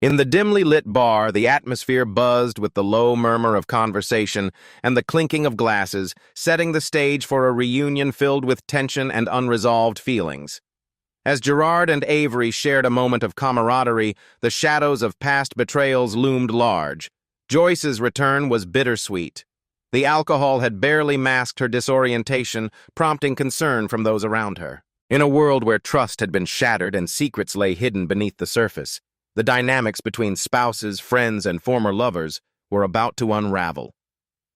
In the dimly lit bar, the atmosphere buzzed with the low murmur of conversation and the clinking of glasses, setting the stage for a reunion filled with tension and unresolved feelings. As Gerard and Avery shared a moment of camaraderie, the shadows of past betrayals loomed large. Joyce's return was bittersweet. The alcohol had barely masked her disorientation, prompting concern from those around her. In a world where trust had been shattered and secrets lay hidden beneath the surface, the dynamics between spouses, friends, and former lovers were about to unravel.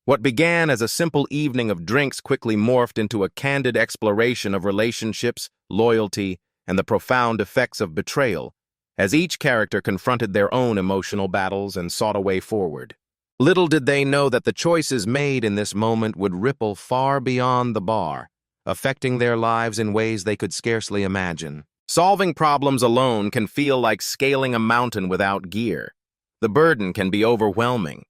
What began as a simple evening of drinks quickly morphed into a candid exploration of relationships, loyalty, and the profound effects of betrayal, as each character confronted their own emotional battles and sought a way forward. Little did they know that the choices made in this moment would ripple far beyond the bar, affecting their lives in ways they could scarcely imagine. Solving problems alone can feel like scaling a mountain without gear. The burden can be overwhelming.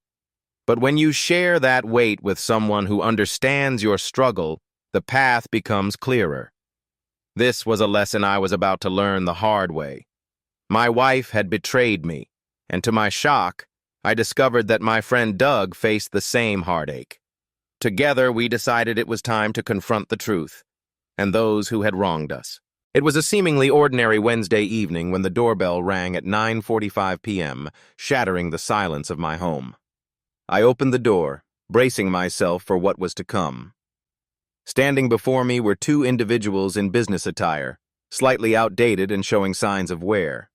But when you share that weight with someone who understands your struggle, the path becomes clearer. This was a lesson I was about to learn the hard way. My wife had betrayed me, and to my shock, I discovered that my friend Doug faced the same heartache. Together, we decided it was time to confront the truth and those who had wronged us. It was a seemingly ordinary Wednesday evening when the doorbell rang at 9:45 p.m., shattering the silence of my home. I opened the door, bracing myself for what was to come. Standing before me were two individuals in business attire, slightly outdated and showing signs of wear.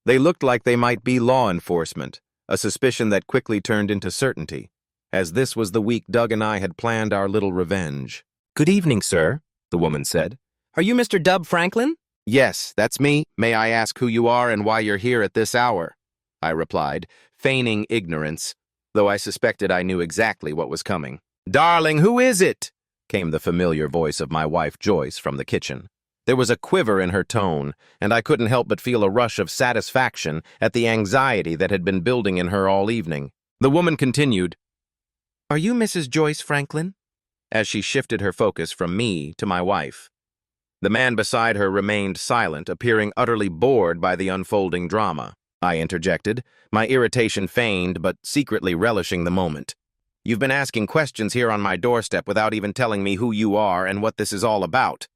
They looked like they might be law enforcement, a suspicion that quickly turned into certainty, as this was the week Doug and I had planned our little revenge. "Good evening, sir," the woman said. "Are you Mr. Dub Franklin?" "Yes, that's me. May I ask who you are and why you're here at this hour?" I replied, feigning ignorance, though I suspected I knew exactly what was coming. "Darling, who is it?" came the familiar voice of my wife Joyce from the kitchen. There was a quiver in her tone, and I couldn't help but feel a rush of satisfaction at the anxiety that had been building in her all evening. The woman continued, "Are you Mrs. Joyce Franklin?" as she shifted her focus from me to my wife. The man beside her remained silent, appearing utterly bored by the unfolding drama. I interjected, my irritation feigned but secretly relishing the moment. "You've been asking questions here on my doorstep without even telling me who you are and what this is all about."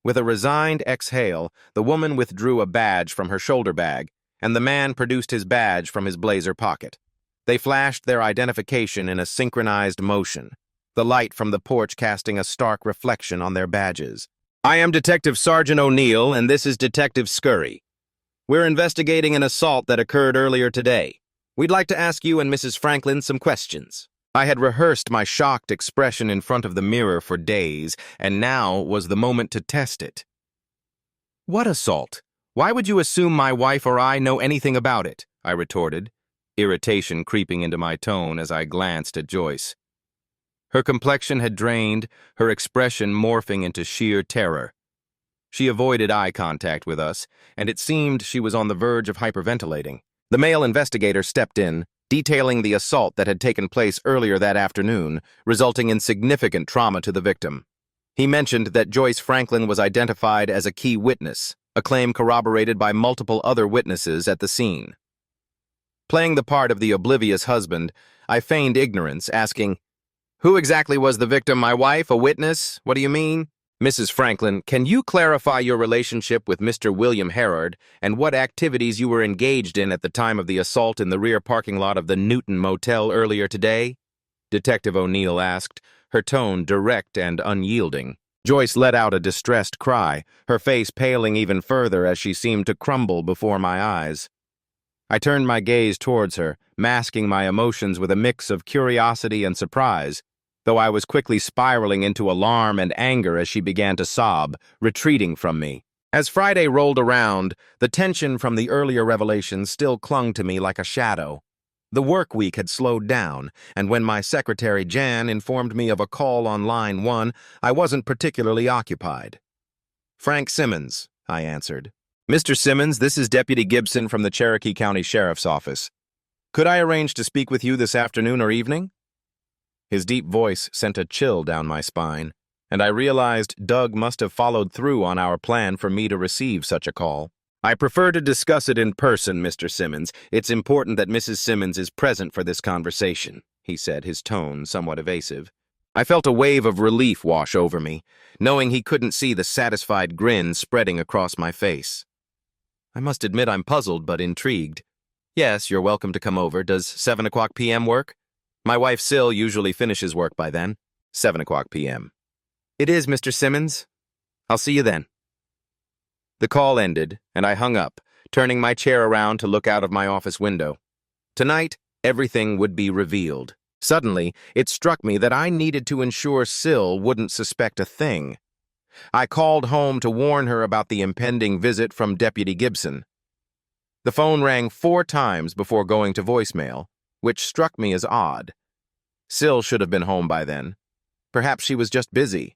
With a resigned exhale, the woman withdrew a badge from her shoulder bag, and the man produced his badge from his blazer pocket. They flashed their identification in a synchronized motion, the light from the porch casting a stark reflection on their badges. "I am Detective Sergeant O'Neill, and this is Detective Scurry. We're investigating an assault that occurred earlier today. We'd like to ask you and Mrs. Franklin some questions." I had rehearsed my shocked expression in front of the mirror for days, and now was the moment to test it. "What assault? Why would you assume my wife or I know anything about it?" I retorted, irritation creeping into my tone as I glanced at Joyce. Her complexion had drained, her expression morphing into sheer terror. She avoided eye contact with us, and it seemed she was on the verge of hyperventilating. The male investigator stepped in, detailing the assault that had taken place earlier that afternoon, resulting in significant trauma to the victim. He mentioned that Joyce Franklin was identified as a key witness, a claim corroborated by multiple other witnesses at the scene. Playing the part of the oblivious husband, I feigned ignorance, asking, "Who exactly was the victim, my wife, a witness? What do you mean?" "Mrs. Franklin, can you clarify your relationship with Mr. William Herod and what activities you were engaged in at the time of the assault in the rear parking lot of the Newton Motel earlier today?" Detective O'Neill asked, her tone direct and unyielding. Joyce let out a distressed cry, her face paling even further as she seemed to crumble before my eyes. I turned my gaze towards her, masking my emotions with a mix of curiosity and surprise, though I was quickly spiraling into alarm and anger as she began to sob, retreating from me. As Friday rolled around, the tension from the earlier revelations still clung to me like a shadow. The work week had slowed down, and when my secretary Jan informed me of a call on line 1, I wasn't particularly occupied. "Frank Simmons," I answered. "Mr. Simmons, this is Deputy Gibson from the Cherokee County Sheriff's Office. Could I arrange to speak with you this afternoon or evening?" His deep voice sent a chill down my spine, and I realized Doug must have followed through on our plan for me to receive such a call. I prefer to discuss it in person, Mr. Simmons. It's important that Mrs. Simmons is present for this conversation, he said, his tone somewhat evasive. I felt a wave of relief wash over me, knowing he couldn't see the satisfied grin spreading across my face. I must admit I'm puzzled but intrigued. Yes, you're welcome to come over. Does 7 o'clock p.m. work? My wife Syl usually finishes work by then. 7 o'clock p.m. It is, Mr. Simmons. I'll see you then. The call ended, and I hung up, turning my chair around to look out of my office window. Tonight, everything would be revealed. Suddenly, it struck me that I needed to ensure Syl wouldn't suspect a thing. I called home to warn her about the impending visit from Deputy Gibson. The phone rang 4 times before going to voicemail, which struck me as odd. Syl should have been home by then. Perhaps she was just busy.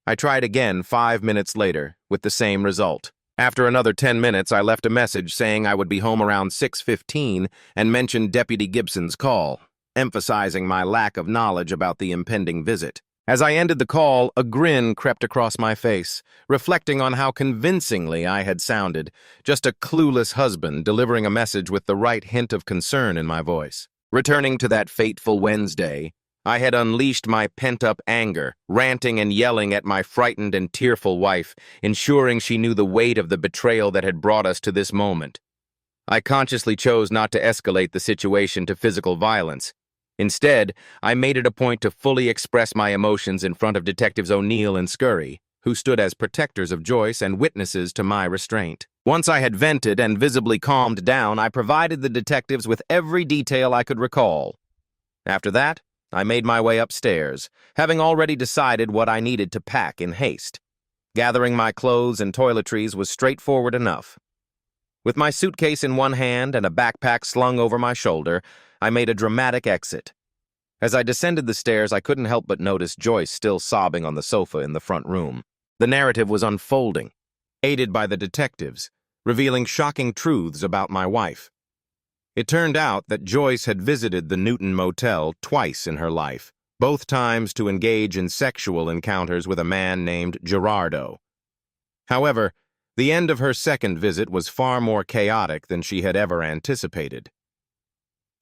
I tried again 5 minutes later, with the same result. After another 10 minutes, I left a message saying I would be home around 6:15 and mentioned Deputy Gibson's call, emphasizing my lack of knowledge about the impending visit. As I ended the call, a grin crept across my face, reflecting on how convincingly I had sounded, just a clueless husband delivering a message with the right hint of concern in my voice. Returning to that fateful Wednesday, I had unleashed my pent-up anger, ranting and yelling at my frightened and tearful wife, ensuring she knew the weight of the betrayal that had brought us to this moment. I consciously chose not to escalate the situation to physical violence. Instead, I made it a point to fully express my emotions in front of Detectives O'Neill and Scurry, who stood as protectors of Joyce and witnesses to my restraint. Once I had vented and visibly calmed down, I provided the detectives with every detail I could recall. After that, I made my way upstairs, having already decided what I needed to pack in haste. Gathering my clothes and toiletries was straightforward enough. With my suitcase in one hand and a backpack slung over my shoulder, I made a dramatic exit. As I descended the stairs, I couldn't help but notice Joyce still sobbing on the sofa in the front room. The narrative was unfolding, aided by the detectives, revealing shocking truths about my wife. It turned out that Joyce had visited the Newton Motel twice in her life, both times to engage in sexual encounters with a man named Gerardo. However, the end of her second visit was far more chaotic than she had ever anticipated.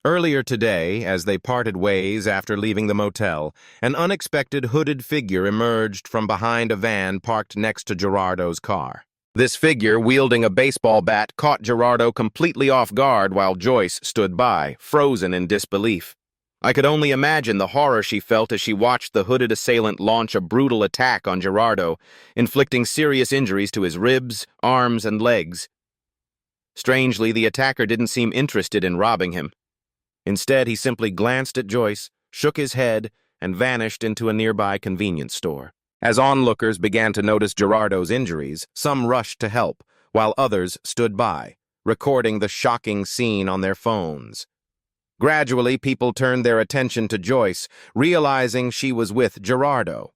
Earlier today, as they parted ways after leaving the motel, an unexpected hooded figure emerged from behind a van parked next to Gerardo's car. This figure, wielding a baseball bat, caught Gerardo completely off guard while Joyce stood by, frozen in disbelief. I could only imagine the horror she felt as she watched the hooded assailant launch a brutal attack on Gerardo, inflicting serious injuries to his ribs, arms, and legs. Strangely, the attacker didn't seem interested in robbing him. Instead, he simply glanced at Joyce, shook his head, and vanished into a nearby convenience store. As onlookers began to notice Gerardo's injuries, some rushed to help, while others stood by, recording the shocking scene on their phones. Gradually, people turned their attention to Joyce, realizing she was with Gerardo.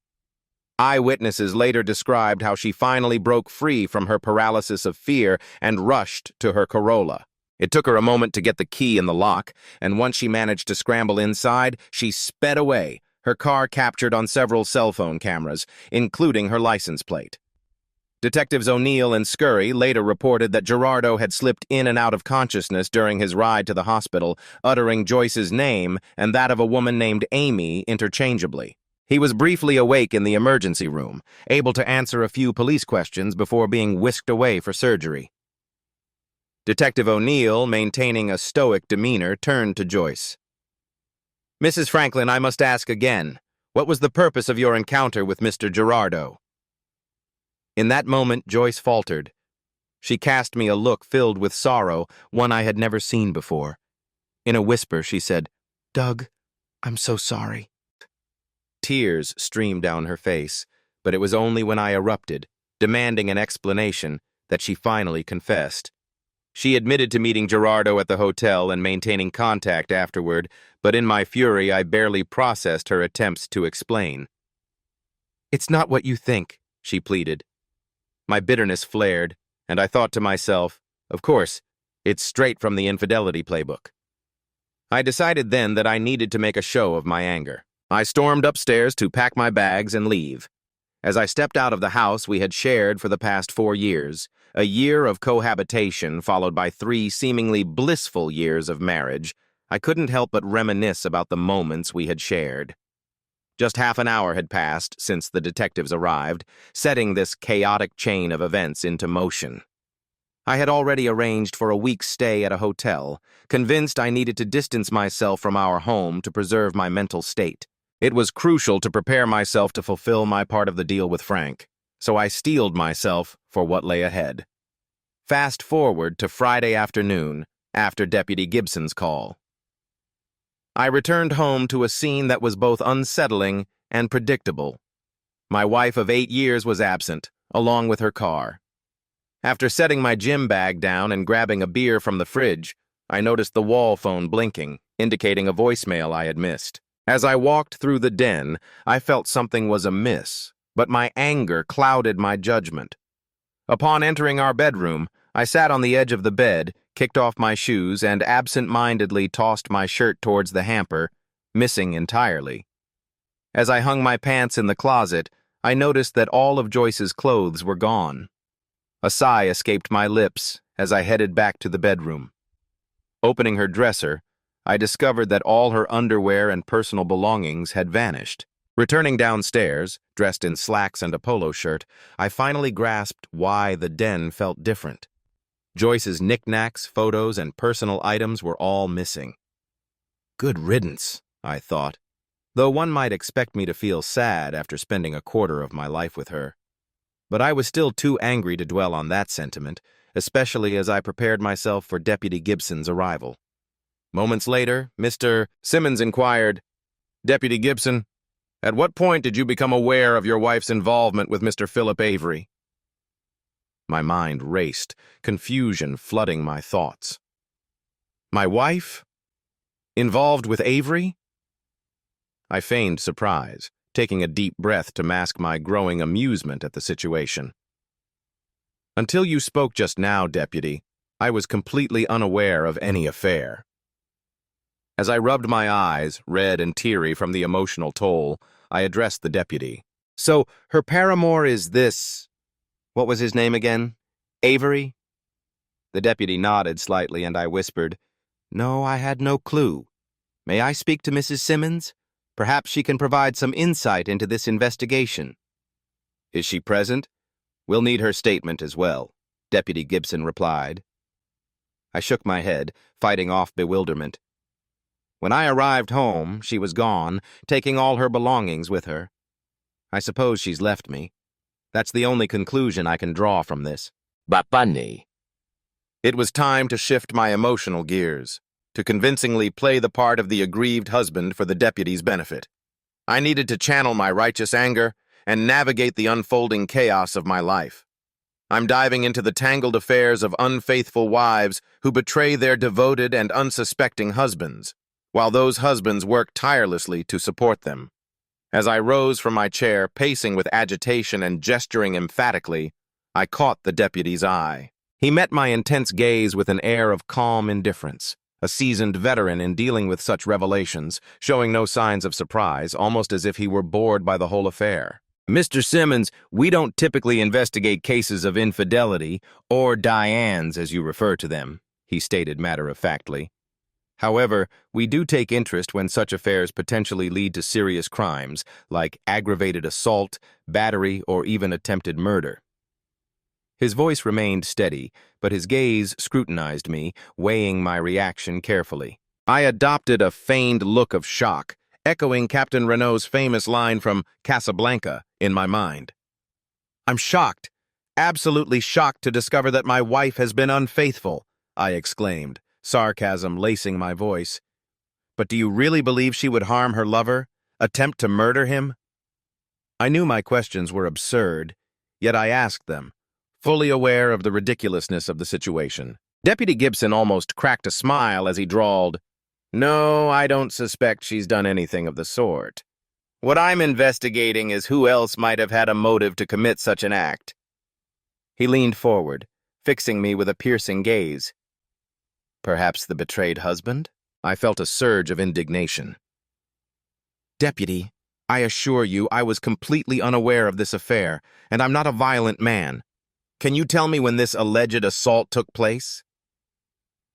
Eyewitnesses later described how she finally broke free from her paralysis of fear and rushed to her Corolla. It took her a moment to get the key in the lock, and once she managed to scramble inside, she sped away, her car captured on several cell phone cameras, including her license plate. Detectives O'Neill and Scurry later reported that Gerardo had slipped in and out of consciousness during his ride to the hospital, uttering Joyce's name and that of a woman named Amy interchangeably. He was briefly awake in the emergency room, able to answer a few police questions before being whisked away for surgery. Detective O'Neill, maintaining a stoic demeanor, turned to Joyce. Mrs. Franklin, I must ask again, what was the purpose of your encounter with Mr. Gerardo? In that moment, Joyce faltered. She cast me a look filled with sorrow, one I had never seen before. In a whisper, she said, Doug, I'm so sorry. Tears streamed down her face, but it was only when I erupted, demanding an explanation, that she finally confessed. She admitted to meeting Gerardo at the hotel and maintaining contact afterward, but in my fury, I barely processed her attempts to explain. It's not what you think, she pleaded. My bitterness flared, and I thought to myself, of course, it's straight from the Infidelity playbook. I decided then that I needed to make a show of my anger. I stormed upstairs to pack my bags and leave. As I stepped out of the house we had shared for the past 4 years, A year of cohabitation followed by 3 seemingly blissful years of marriage, I couldn't help but reminisce about the moments we had shared. Just half an hour had passed since the detectives arrived, setting this chaotic chain of events into motion. I had already arranged for a week's stay at a hotel, convinced I needed to distance myself from our home to preserve my mental state. It was crucial to prepare myself to fulfill my part of the deal with Frank, so I steeled myself for what lay ahead. Fast forward to Friday afternoon, after Deputy Gibson's call. I returned home to a scene that was both unsettling and predictable. My wife of 8 years was absent, along with her car. After setting my gym bag down and grabbing a beer from the fridge, I noticed the wall phone blinking, indicating a voicemail I had missed. As I walked through the den, I felt something was amiss, but my anger clouded my judgment. Upon entering our bedroom, I sat on the edge of the bed, kicked off my shoes, and absent-mindedly tossed my shirt towards the hamper, missing entirely. As I hung my pants in the closet, I noticed that all of Joyce's clothes were gone. A sigh escaped my lips as I headed back to the bedroom. Opening her dresser, I discovered that all her underwear and personal belongings had vanished. Returning downstairs, dressed in slacks and a polo shirt, I finally grasped why the den felt different. Joyce's knickknacks, photos, and personal items were all missing. Good riddance, I thought, though one might expect me to feel sad after spending a quarter of my life with her. But I was still too angry to dwell on that sentiment, especially as I prepared myself for Deputy Gibson's arrival. Moments later, Mr. Simmons inquired, "Deputy Gibson, at what point did you become aware of your wife's involvement with Mr. Philip Avery?" My mind raced, confusion flooding my thoughts. My wife? Involved with Avery? I feigned surprise, taking a deep breath to mask my growing amusement at the situation. Until you spoke just now, Deputy, I was completely unaware of any affair. As I rubbed my eyes, red and teary from the emotional toll, I addressed the deputy. "So, her paramour is this... what was his name again? Avery?" The deputy nodded slightly and I whispered, "No, I had no clue. May I speak to Mrs. Simmons? Perhaps she can provide some insight into this investigation." "Is she present? We'll need her statement as well," Deputy Gibson replied. I shook my head, fighting off bewilderment. When I arrived home, she was gone, taking all her belongings with her. I suppose she's left me. That's the only conclusion I can draw from this. Bapani. It was time to shift my emotional gears, to convincingly play the part of the aggrieved husband for the deputy's benefit. I needed to channel my righteous anger and navigate the unfolding chaos of my life. I'm diving into the tangled affairs of unfaithful wives who betray their devoted and unsuspecting husbands, while those husbands work tirelessly to support them. As I rose from my chair, pacing with agitation and gesturing emphatically, I caught the deputy's eye. He met my intense gaze with an air of calm indifference, a seasoned veteran in dealing with such revelations, showing no signs of surprise, almost as if he were bored by the whole affair. "Mr. Simmons, we don't typically investigate cases of infidelity, or Dianes as you refer to them," he stated matter-of-factly. "However, we do take interest when such affairs potentially lead to serious crimes, like aggravated assault, battery, or even attempted murder." His voice remained steady, but his gaze scrutinized me, weighing my reaction carefully. I adopted a feigned look of shock, echoing Captain Renault's famous line from Casablanca in my mind. "I'm shocked, absolutely shocked to discover that my wife has been unfaithful," I exclaimed, sarcasm lacing my voice. "But do you really believe she would harm her lover, attempt to murder him?" I knew my questions were absurd, yet I asked them, fully aware of the ridiculousness of the situation. Deputy Gibson almost cracked a smile as he drawled, "No, I don't suspect she's done anything of the sort. What I'm investigating is who else might have had a motive to commit such an act." He leaned forward, fixing me with a piercing gaze. "Perhaps the betrayed husband?" I felt a surge of indignation. "Deputy, I assure you I was completely unaware of this affair, and I'm not a violent man. Can you tell me when this alleged assault took place?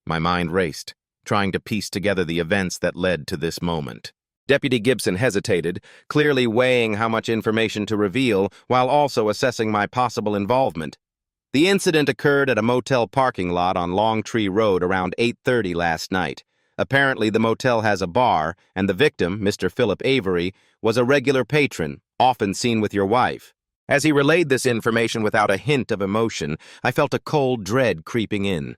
My mind raced, trying to piece together the events that led to this moment. Deputy Gibson hesitated, clearly weighing how much information to reveal while also assessing my possible involvement. The incident occurred at a motel parking lot on Longtree Road around 8:30 last night. Apparently, the motel has a bar, and the victim, Mr. Philip Avery, was a regular patron, often seen with your wife. As he relayed this information without a hint of emotion, I felt a cold dread creeping in.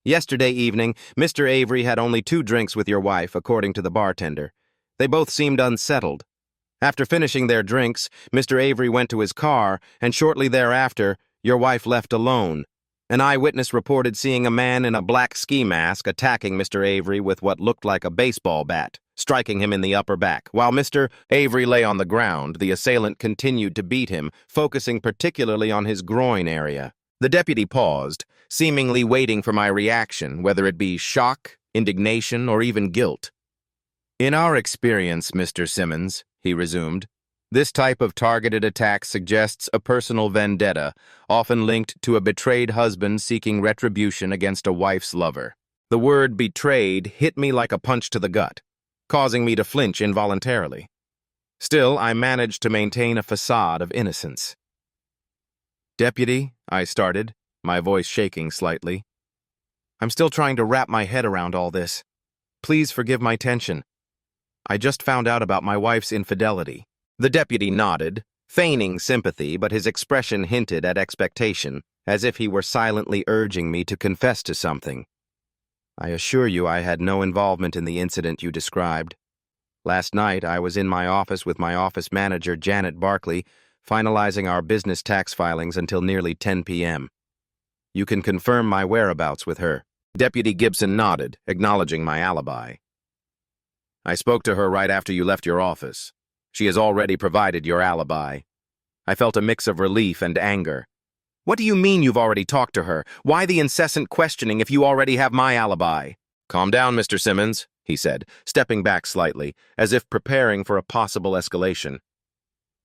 Yesterday evening, Mr. Avery had only 2 drinks with your wife, according to the bartender. They both seemed unsettled. After finishing their drinks, Mr. Avery went to his car, and shortly thereafter, your wife left alone. An eyewitness reported seeing a man in a black ski mask attacking Mr. Avery with what looked like a baseball bat, striking him in the upper back. While Mr. Avery lay on the ground, the assailant continued to beat him, focusing particularly on his groin area. The deputy paused, seemingly waiting for my reaction, whether it be shock, indignation, or even guilt. In our experience, Mr. Simmons, he resumed, this type of targeted attack suggests a personal vendetta, often linked to a betrayed husband seeking retribution against a wife's lover. The word betrayed hit me like a punch to the gut, causing me to flinch involuntarily. Still, I managed to maintain a facade of innocence. Deputy, I started, my voice shaking slightly. I'm still trying to wrap my head around all this. Please forgive my tension. I just found out about my wife's infidelity. The deputy nodded, feigning sympathy, but his expression hinted at expectation, as if he were silently urging me to confess to something. I assure you I had no involvement in the incident you described. Last night, I was in my office with my office manager, Janet Barkley, finalizing our business tax filings until nearly 10 p.m. You can confirm my whereabouts with her. Deputy Gibson nodded, acknowledging my alibi. I spoke to her right after you left your office. She has already provided your alibi. I felt a mix of relief and anger. What do you mean you've already talked to her? Why the incessant questioning if you already have my alibi? Calm down, Mr. Simmons, he said, stepping back slightly, as if preparing for a possible escalation.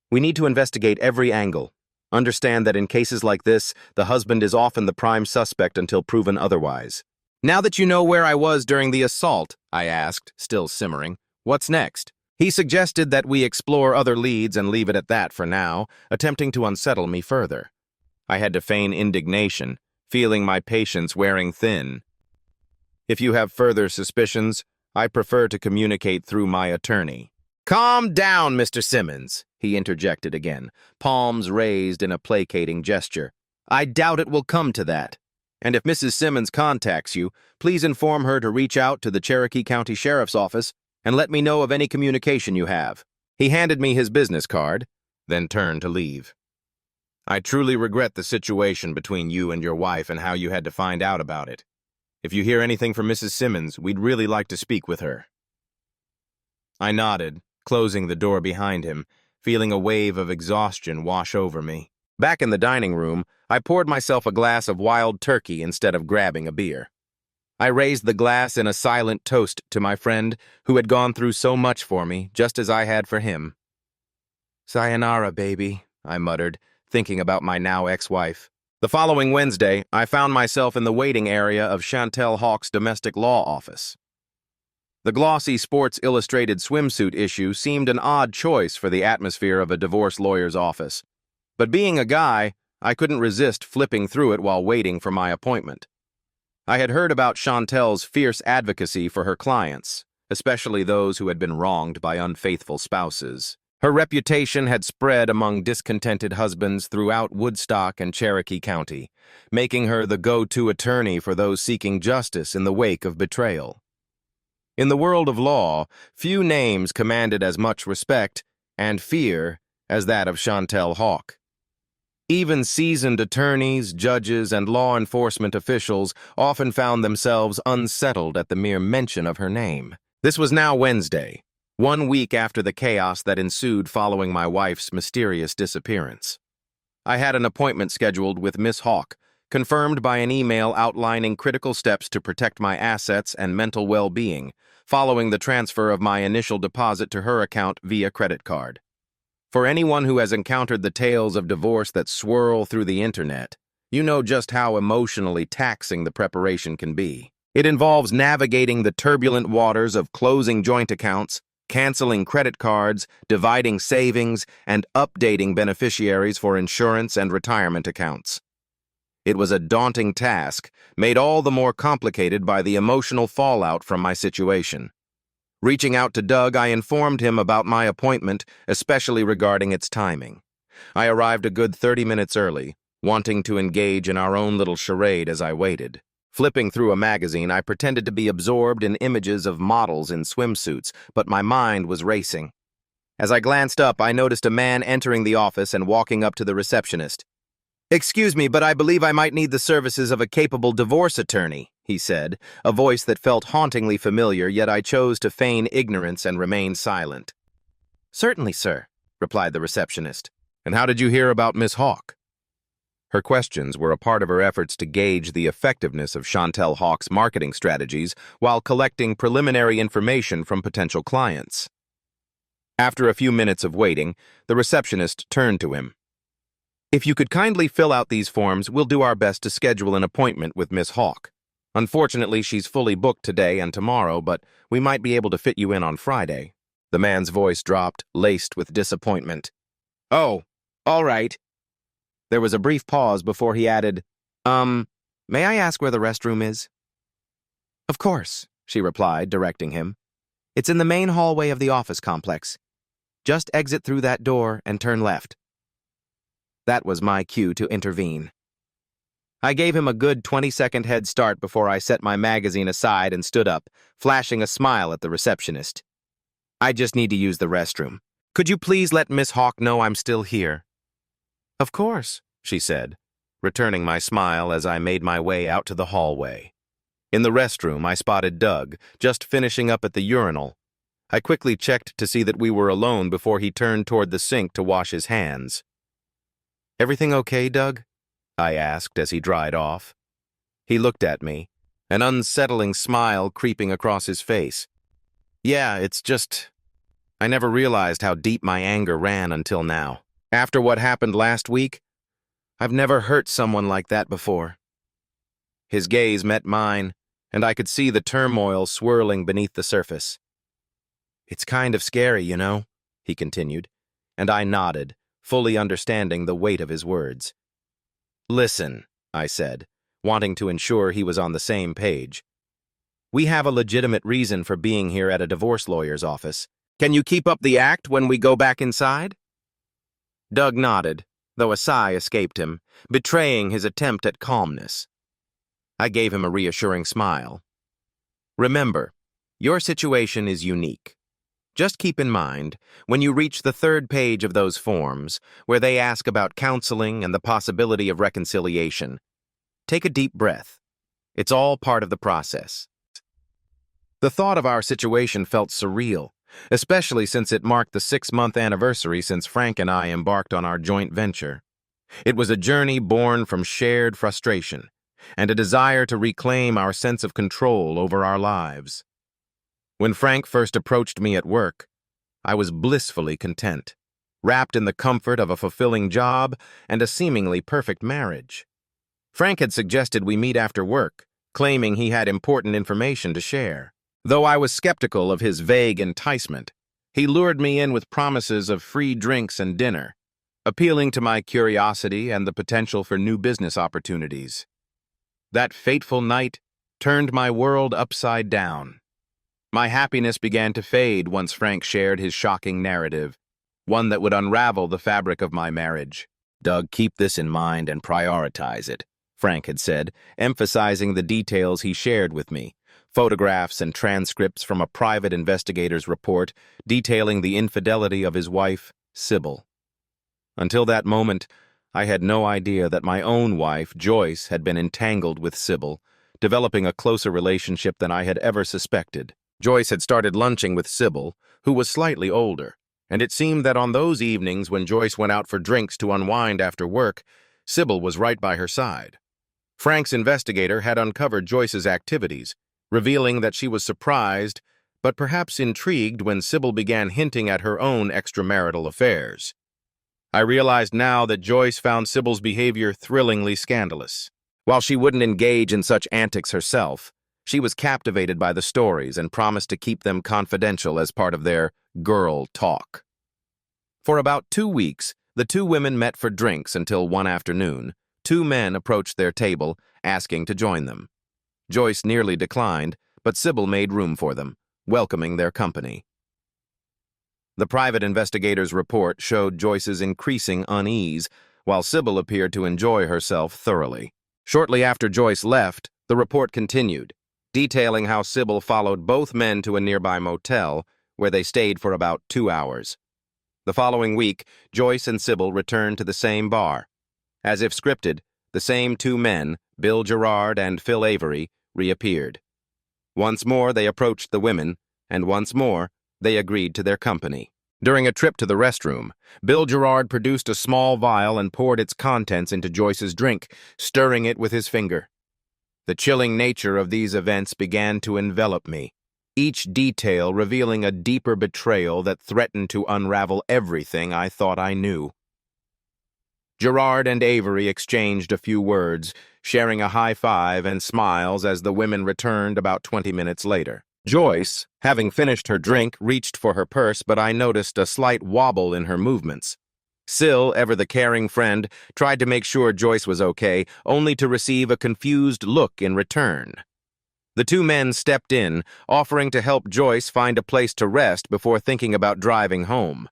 We need to investigate every angle. Understand that in cases like this, the husband is often the prime suspect until proven otherwise. Now that you know where I was during the assault, I asked, still simmering, what's next? He suggested that we explore other leads and leave it at that for now, attempting to unsettle me further. I had to feign indignation, feeling my patience wearing thin. If you have further suspicions, I prefer to communicate through my attorney. Calm down, Mr. Simmons, he interjected again, palms raised in a placating gesture. I doubt it will come to that. And if Mrs. Simmons contacts you, please inform her to reach out to the Cherokee County Sheriff's Office and let me know of any communication you have. He handed me his business card, then turned to leave. I truly regret the situation between you and your wife and how you had to find out about it. If you hear anything from Mrs. Simmons, we'd really like to speak with her. I nodded, closing the door behind him, feeling a wave of exhaustion wash over me. Back in the dining room, I poured myself a glass of wild turkey instead of grabbing a beer. I raised the glass in a silent toast to my friend who had gone through so much for me, just as I had for him. Sayonara, baby, I muttered, thinking about my now ex-wife. The following Wednesday, I found myself in the waiting area of Chantel Hawk's domestic law office. The glossy Sports Illustrated swimsuit issue seemed an odd choice for the atmosphere of a divorce lawyer's office. But being a guy, I couldn't resist flipping through it while waiting for my appointment. I had heard about Chantel's fierce advocacy for her clients, especially those who had been wronged by unfaithful spouses. Her reputation had spread among discontented husbands throughout Woodstock and Cherokee County, making her the go-to attorney for those seeking justice in the wake of betrayal. In the world of law, few names commanded as much respect and fear as that of Chantel Hawk. Even seasoned attorneys, judges, and law enforcement officials often found themselves unsettled at the mere mention of her name. This was now Wednesday, 1 week after the chaos that ensued following my wife's mysterious disappearance. I had an appointment scheduled with Miss Hawk, confirmed by an email outlining critical steps to protect my assets and mental well-being, following the transfer of my initial deposit to her account via credit card. For anyone who has encountered the tales of divorce that swirl through the internet, you know just how emotionally taxing the preparation can be. It involves navigating the turbulent waters of closing joint accounts, canceling credit cards, dividing savings, and updating beneficiaries for insurance and retirement accounts. It was a daunting task, made all the more complicated by the emotional fallout from my situation. Reaching out to Doug, I informed him about my appointment, especially regarding its timing. I arrived a good 30 minutes early, wanting to engage in our own little charade as I waited. Flipping through a magazine, I pretended to be absorbed in images of models in swimsuits, but my mind was racing. As I glanced up, I noticed a man entering the office and walking up to the receptionist. "Excuse me, but I believe I might need the services of a capable divorce attorney," he said, a voice that felt hauntingly familiar, yet I chose to feign ignorance and remain silent. "Certainly, sir," replied the receptionist. "And how did you hear about Miss Hawk?" Her questions were a part of her efforts to gauge the effectiveness of Chantel Hawk's marketing strategies while collecting preliminary information from potential clients. After a few minutes of waiting, the receptionist turned to him. "If you could kindly fill out these forms, we'll do our best to schedule an appointment with Miss Hawk. Unfortunately, she's fully booked today and tomorrow, but we might be able to fit you in on Friday." The man's voice dropped, laced with disappointment. "Oh, all right." There was a brief pause before he added, "May I ask where the restroom is?" "Of course," she replied, directing him. "It's in the main hallway of the office complex. Just exit through that door and turn left." That was my cue to intervene. I gave him a good 20-second head start before I set my magazine aside and stood up, flashing a smile at the receptionist. "I just need to use the restroom. Could you please let Miss Hawk know I'm still here?" "Of course," she said, returning my smile as I made my way out to the hallway. In the restroom, I spotted Doug, just finishing up at the urinal. I quickly checked to see that we were alone before he turned toward the sink to wash his hands. "Everything okay, Doug?" I asked as he dried off. He looked at me, an unsettling smile creeping across his face. "Yeah, it's just... I never realized how deep my anger ran until now. After what happened last week, I've never hurt someone like that before." His gaze met mine, and I could see the turmoil swirling beneath the surface. "It's kind of scary, you know," he continued, and I nodded, fully understanding the weight of his words. "Listen," I said, wanting to ensure he was on the same page. "We have a legitimate reason for being here at a divorce lawyer's office. Can you keep up the act when we go back inside?" Doug nodded, though a sigh escaped him, betraying his attempt at calmness. I gave him a reassuring smile. "Remember, your situation is unique. Just keep in mind, when you reach the third page of those forms, where they ask about counseling and the possibility of reconciliation, take a deep breath. It's all part of the process." The thought of our situation felt surreal, especially since it marked the 6-month anniversary since Frank and I embarked on our joint venture. It was a journey born from shared frustration and a desire to reclaim our sense of control over our lives. When Frank first approached me at work, I was blissfully content, wrapped in the comfort of a fulfilling job and a seemingly perfect marriage. Frank had suggested we meet after work, claiming he had important information to share. Though I was skeptical of his vague enticement, he lured me in with promises of free drinks and dinner, appealing to my curiosity and the potential for new business opportunities. That fateful night turned my world upside down. My happiness began to fade once Frank shared his shocking narrative, one that would unravel the fabric of my marriage. "Doug, keep this in mind and prioritize it," Frank had said, emphasizing the details he shared with me. Photographs and transcripts from a private investigator's report detailing the infidelity of his wife, Sybil. Until that moment, I had no idea that my own wife, Joyce, had been entangled with Sybil, developing a closer relationship than I had ever suspected. Joyce had started lunching with Sybil, who was slightly older, and it seemed that on those evenings when Joyce went out for drinks to unwind after work, Sybil was right by her side. Frank's investigator had uncovered Joyce's activities, revealing that she was surprised, but perhaps intrigued when Sybil began hinting at her own extramarital affairs. I realized now that Joyce found Sybil's behavior thrillingly scandalous. While she wouldn't engage in such antics herself, she was captivated by the stories and promised to keep them confidential as part of their girl talk. For about 2 weeks, the two women met for drinks until one afternoon. Two men approached their table, asking to join them. Joyce nearly declined, but Sybil made room for them, welcoming their company. The private investigator's report showed Joyce's increasing unease, while Sybil appeared to enjoy herself thoroughly. Shortly after Joyce left, the report continued, detailing how Sybil followed both men to a nearby motel, where they stayed for about 2 hours. The following week, Joyce and Sybil returned to the same bar. As if scripted, the same two men, Bill Gerard and Phil Avery, reappeared. Once more they approached the women, and once more they agreed to their company. During a trip to the restroom, Bill Gerard produced a small vial and poured its contents into Joyce's drink, stirring it with his finger. The chilling nature of these events began to envelop me, each detail revealing a deeper betrayal that threatened to unravel everything I thought I knew. Gerard and Avery exchanged a few words, sharing a high five and smiles as the women returned about 20 minutes later. Joyce, having finished her drink, reached for her purse, but I noticed a slight wobble in her movements. Syl, ever the caring friend, tried to make sure Joyce was okay, only to receive a confused look in return. The two men stepped in, offering to help Joyce find a place to rest before thinking about driving home.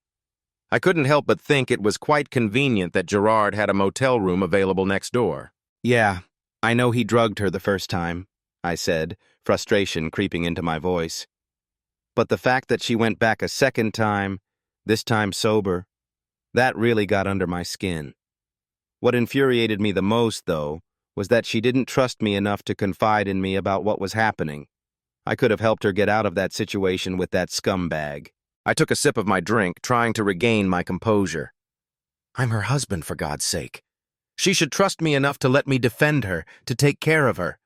I couldn't help but think it was quite convenient that Gerard had a motel room available next door. "Yeah, I know he drugged her the first time," I said, frustration creeping into my voice. But the fact that she went back a second time, this time sober, that really got under my skin. What infuriated me the most, though, was that she didn't trust me enough to confide in me about what was happening. I could have helped her get out of that situation with that scumbag. I took a sip of my drink, trying to regain my composure. I'm her husband, for God's sake. She should trust me enough to let me defend her, to take care of her.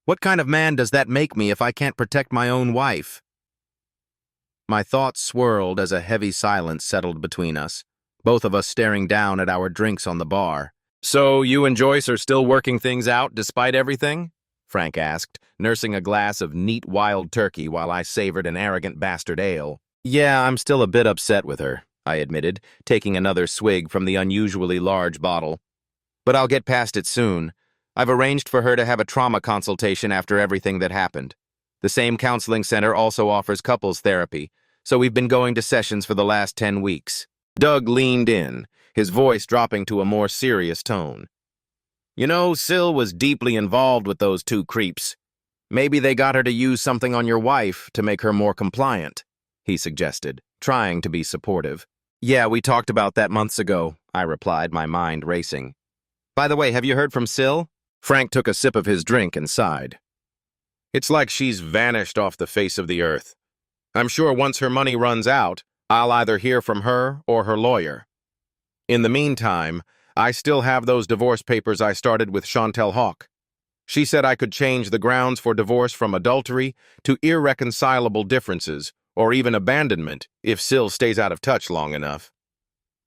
What kind of man does that make me if I can't protect my own wife? My thoughts swirled as a heavy silence settled between us, both of us staring down at our drinks on the bar. "So you and Joyce are still working things out despite everything?" Frank asked, nursing a glass of neat wild turkey while I savored an arrogant bastard ale. "Yeah, I'm still a bit upset with her," I admitted, taking another swig from the unusually large bottle. "But I'll get past it soon. I've arranged for her to have a trauma consultation after everything that happened. The same counseling center also offers couples therapy, so we've been going to sessions for the last 10 weeks. Doug leaned in, his voice dropping to a more serious tone. "You know, Syl was deeply involved with those two creeps. Maybe they got her to use something on your wife to make her more compliant," he suggested, trying to be supportive. "Yeah, we talked about that months ago," I replied, my mind racing. "By the way, have you heard from Syl?" Frank took a sip of his drink and sighed. "It's like she's vanished off the face of the earth. I'm sure once her money runs out, I'll either hear from her or her lawyer. In the meantime, I still have those divorce papers I started with Chantel Hawk. She said I could change the grounds for divorce from adultery to irreconcilable differences, or even abandonment, if Syl stays out of touch long enough.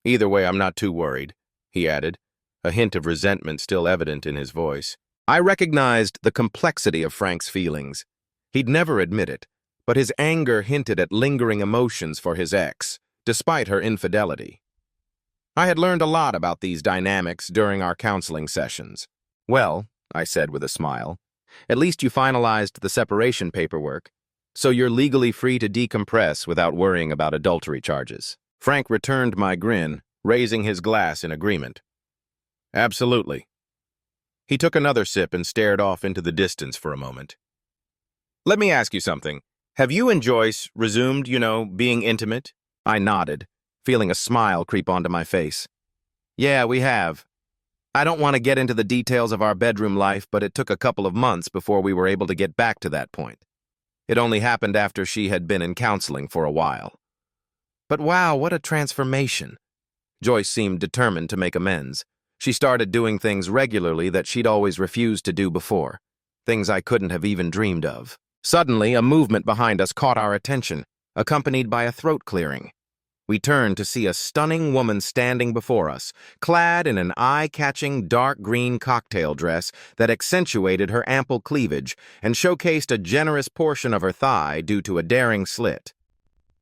Either way, I'm not too worried," he added, a hint of resentment still evident in his voice. I recognized the complexity of Frank's feelings. He'd never admit it, but his anger hinted at lingering emotions for his ex, despite her infidelity. I had learned a lot about these dynamics during our counseling sessions. "Well," I said with a smile, "at least you finalized the separation paperwork, so you're legally free to decompress without worrying about adultery charges." Frank returned my grin, raising his glass in agreement. "Absolutely." He took another sip and stared off into the distance for a moment. "Let me ask you something. Have you and Joyce resumed, being intimate?" I nodded, feeling a smile creep onto my face. "Yeah, we have. I don't want to get into the details of our bedroom life, but it took a couple of months before we were able to get back to that point. It only happened after she had been in counseling for a while. But wow, what a transformation." Joyce seemed determined to make amends. She started doing things regularly that she'd always refused to do before, things I couldn't have even dreamed of. Suddenly, a movement behind us caught our attention, accompanied by a throat clearing. We turned to see a stunning woman standing before us, clad in an eye-catching dark green cocktail dress that accentuated her ample cleavage and showcased a generous portion of her thigh due to a daring slit.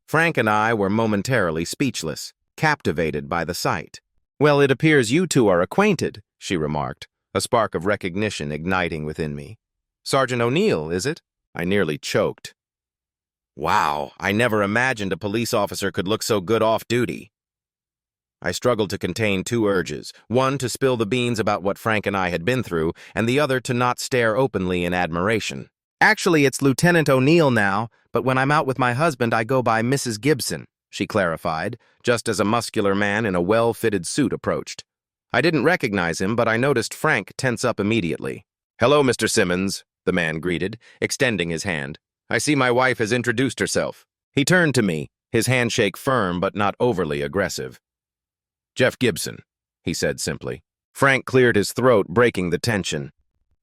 Frank and I were momentarily speechless, captivated by the sight. "Well, it appears you two are acquainted," she remarked, a spark of recognition igniting within me. "Sergeant O'Neill, is it?" I nearly choked. Wow, I never imagined a police officer could look so good off-duty. I struggled to contain two urges, one to spill the beans about what Frank and I had been through, and the other to not stare openly in admiration. "Actually, it's Lieutenant O'Neill now, but when I'm out with my husband, I go by Mrs. Gibson," she clarified, just as a muscular man in a well-fitted suit approached. I didn't recognize him, but I noticed Frank tense up immediately. "Hello, Mr. Simmons," the man greeted, extending his hand. "I see my wife has introduced herself." He turned to me, his handshake firm but not overly aggressive. "Jeff Gibson," he said simply. Frank cleared his throat, breaking the tension.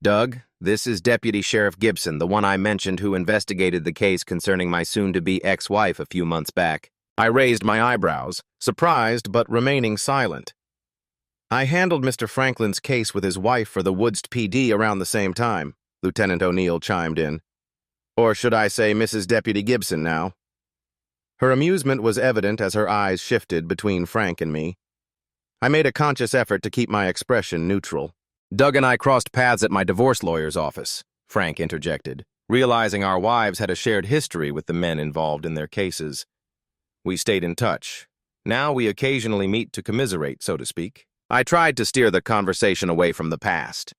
"Doug, this is Deputy Sheriff Gibson, the one I mentioned who investigated the case concerning my soon-to-be ex-wife a few months back." I raised my eyebrows, surprised but remaining silent. "I handled Mr. Franklin's case with his wife for the Woods PD around the same time," Lieutenant O'Neill chimed in. "Or should I say Mrs. Deputy Gibson now?" Her amusement was evident as her eyes shifted between Frank and me. I made a conscious effort to keep my expression neutral. "Doug and I crossed paths at my divorce lawyer's office," Frank interjected, realizing our wives had a shared history with the men involved in their cases. "We stayed in touch. Now we occasionally meet to commiserate, so to speak." I tried to steer the conversation away from the past.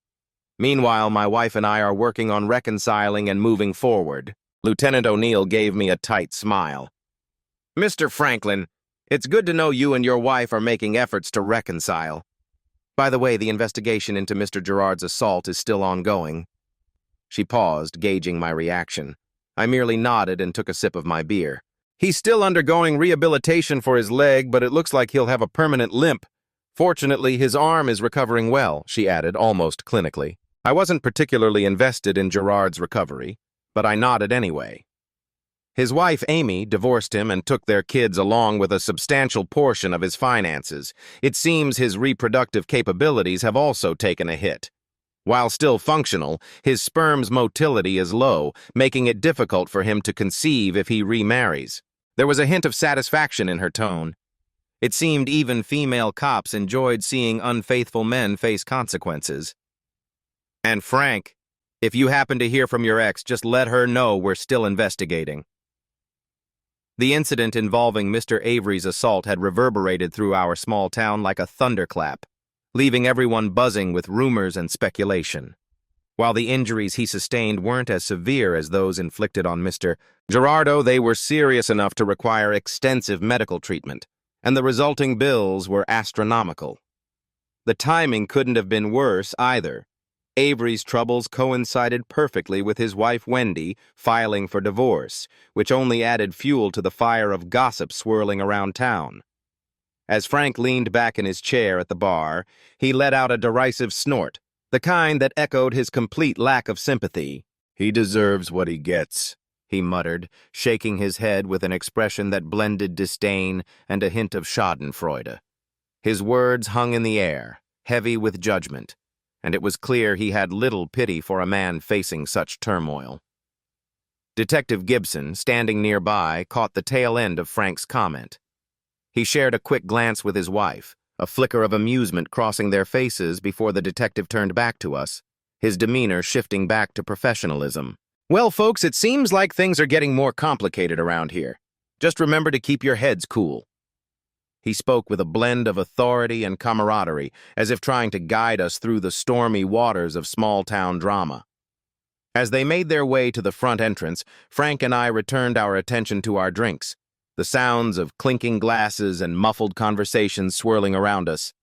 "Meanwhile, my wife and I are working on reconciling and moving forward." Lieutenant O'Neill gave me a tight smile. "Mr. Franklin, it's good to know you and your wife are making efforts to reconcile. By the way, the investigation into Mr. Gerard's assault is still ongoing." She paused, gauging my reaction. I merely nodded and took a sip of my beer. "He's still undergoing rehabilitation for his leg, but it looks like he'll have a permanent limp. Fortunately, his arm is recovering well," she added, almost clinically. I wasn't particularly invested in Gerard's recovery, but I nodded anyway. His wife, Amy, divorced him and took their kids along with a substantial portion of his finances. It seems his reproductive capabilities have also taken a hit. While still functional, his sperm's motility is low, making it difficult for him to conceive if he remarries. There was a hint of satisfaction in her tone. It seemed even female cops enjoyed seeing unfaithful men face consequences. "And Frank, if you happen to hear from your ex, just let her know we're still investigating." The incident involving Mr. Avery's assault had reverberated through our small town like a thunderclap, leaving everyone buzzing with rumors and speculation. While the injuries he sustained weren't as severe as those inflicted on Mr. Gerardo, they were serious enough to require extensive medical treatment, and the resulting bills were astronomical. The timing couldn't have been worse either. Avery's troubles coincided perfectly with his wife Wendy filing for divorce, which only added fuel to the fire of gossip swirling around town. As Frank leaned back in his chair at the bar, he let out a derisive snort, the kind that echoed his complete lack of sympathy. "He deserves what he gets," he muttered, shaking his head with an expression that blended disdain and a hint of schadenfreude. His words hung in the air, heavy with judgment, and it was clear he had little pity for a man facing such turmoil. Detective Gibson, standing nearby, caught the tail end of Frank's comment. He shared a quick glance with his wife, a flicker of amusement crossing their faces before the detective turned back to us, his demeanor shifting back to professionalism. "Well, folks, it seems like things are getting more complicated around here. Just remember to keep your heads cool." He spoke with a blend of authority and camaraderie, as if trying to guide us through the stormy waters of small-town drama. As they made their way to the front entrance, Frank and I returned our attention to our drinks, the sounds of clinking glasses and muffled conversations swirling around us.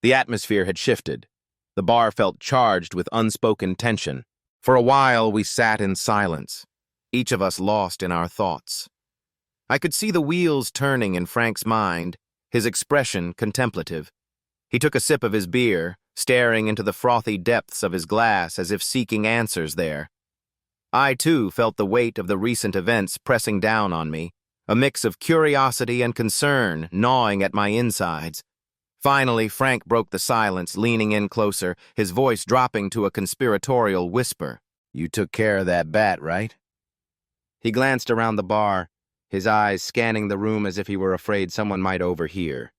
The atmosphere had shifted. The bar felt charged with unspoken tension. For a while, we sat in silence, each of us lost in our thoughts. I could see the wheels turning in Frank's mind, his expression contemplative. He took a sip of his beer, staring into the frothy depths of his glass as if seeking answers there. I, too, felt the weight of the recent events pressing down on me, a mix of curiosity and concern gnawing at my insides. Finally, Frank broke the silence, leaning in closer, his voice dropping to a conspiratorial whisper. "You took care of that bat, right?" He glanced around the bar, his eyes scanning the room as if he were afraid someone might overhear.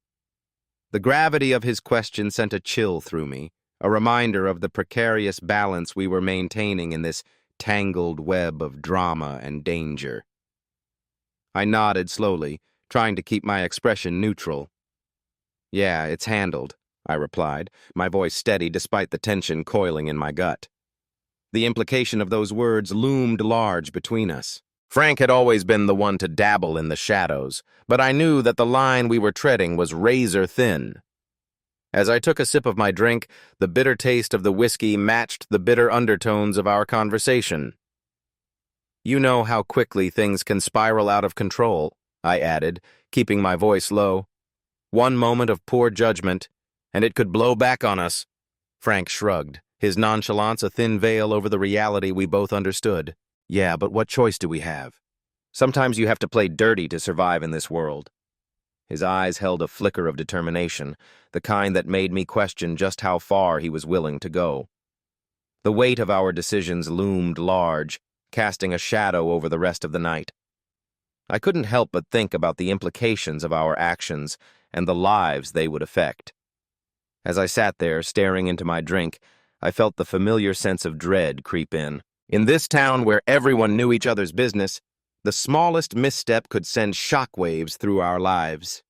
The gravity of his question sent a chill through me, a reminder of the precarious balance we were maintaining in this tangled web of drama and danger. I nodded slowly, trying to keep my expression neutral. "Yeah, it's handled," I replied, my voice steady despite the tension coiling in my gut. The implication of those words loomed large between us. Frank had always been the one to dabble in the shadows, but I knew that the line we were treading was razor thin. As I took a sip of my drink, the bitter taste of the whiskey matched the bitter undertones of our conversation. "You know how quickly things can spiral out of control," I added, keeping my voice low. "One moment of poor judgment, and it could blow back on us." Frank shrugged, his nonchalance a thin veil over the reality we both understood. "Yeah, but what choice do we have? Sometimes you have to play dirty to survive in this world." His eyes held a flicker of determination, the kind that made me question just how far he was willing to go. The weight of our decisions loomed large, casting a shadow over the rest of the night. I couldn't help but think about the implications of our actions and the lives they would affect. As I sat there, staring into my drink, I felt the familiar sense of dread creep in. In this town where everyone knew each other's business, the smallest misstep could send shockwaves through our lives.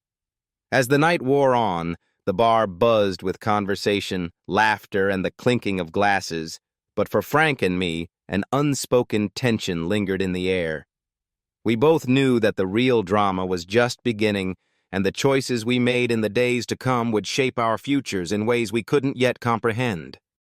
As the night wore on, the bar buzzed with conversation, laughter, and the clinking of glasses, but for Frank and me, an unspoken tension lingered in the air. We both knew that the real drama was just beginning, and the choices we made in the days to come would shape our futures in ways we couldn't yet comprehend.